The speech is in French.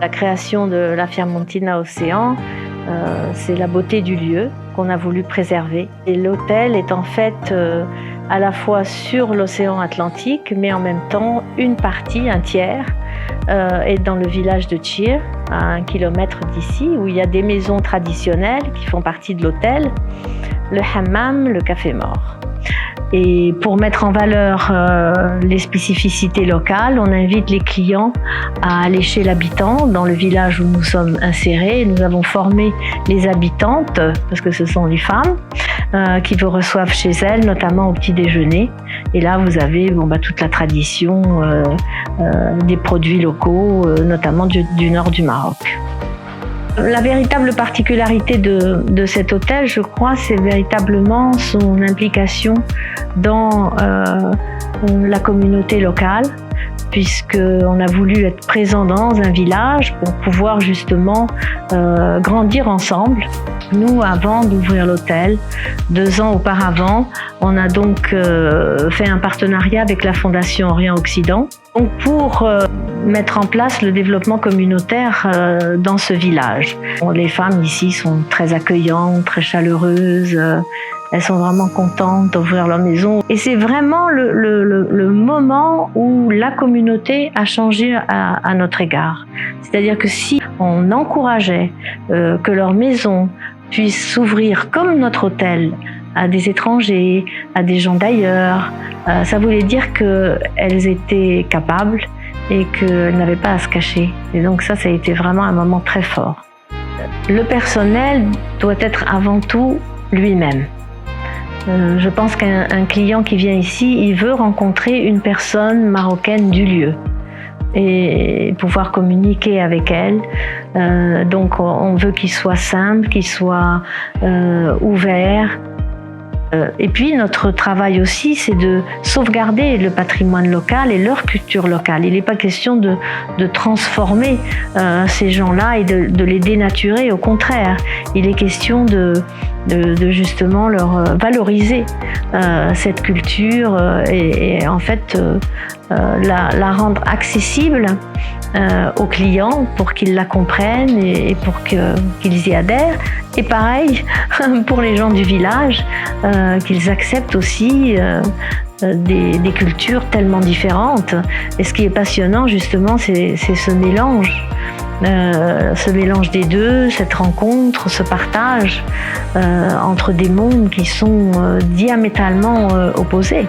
La création de la Fiamontina Océan, c'est la beauté du lieu qu'on a voulu préserver. Et l'hôtel est en fait à la fois sur l'océan Atlantique, mais en même temps une partie, un tiers, est dans le village de Tchir, à 1 kilomètre d'ici, où il y a des maisons traditionnelles qui font partie de l'hôtel, le hammam, le café mort. Et pour mettre en valeur les spécificités locales, on invite les clients à aller chez l'habitant dans le village où nous sommes insérés. Nous avons formé les habitantes, parce que ce sont les femmes, qui vous reçoivent chez elles, notamment au petit déjeuner. Et là, vous avez toute la tradition des produits locaux, notamment du nord du Maroc. La véritable particularité de cet hôtel, je crois, c'est véritablement son implication dans la communauté locale, puisqu'on a voulu être présent dans un village pour pouvoir justement grandir ensemble. Nous, avant d'ouvrir l'hôtel, 2 ans auparavant, on a donc fait un partenariat avec la Fondation Orient-Occident pour mettre en place le développement communautaire dans ce village. Les femmes ici sont très accueillantes, très chaleureuses. Elles sont vraiment contentes d'ouvrir leur maison. Et c'est vraiment le moment où la communauté a changé à notre égard. C'est-à-dire que si on encourageait que leur maison puisse s'ouvrir comme notre hôtel à des étrangers, à des gens d'ailleurs, ça voulait dire qu'elles étaient capables et qu'elles n'avaient pas à se cacher. Et donc ça a été vraiment un moment très fort. Le personnel doit être avant tout lui-même. Je pense qu'un client qui vient ici, il veut rencontrer une personne marocaine du lieu et pouvoir communiquer avec elle. Donc on veut qu'il soit simple, qu'il soit ouvert. Et puis notre travail aussi, c'est de sauvegarder le patrimoine local et leur culture locale. Il n'est pas question de transformer ces gens-là et de les dénaturer, au contraire. Il est question de justement leur valoriser cette culture et en fait la rendre accessible aux clients pour qu'ils la comprennent et pour qu'ils y adhèrent. Et pareil pour les gens du village, qu'ils acceptent aussi des cultures tellement différentes. Et ce qui est passionnant justement, c'est ce mélange des deux, cette rencontre, ce partage entre des mondes qui sont diamétralement opposés.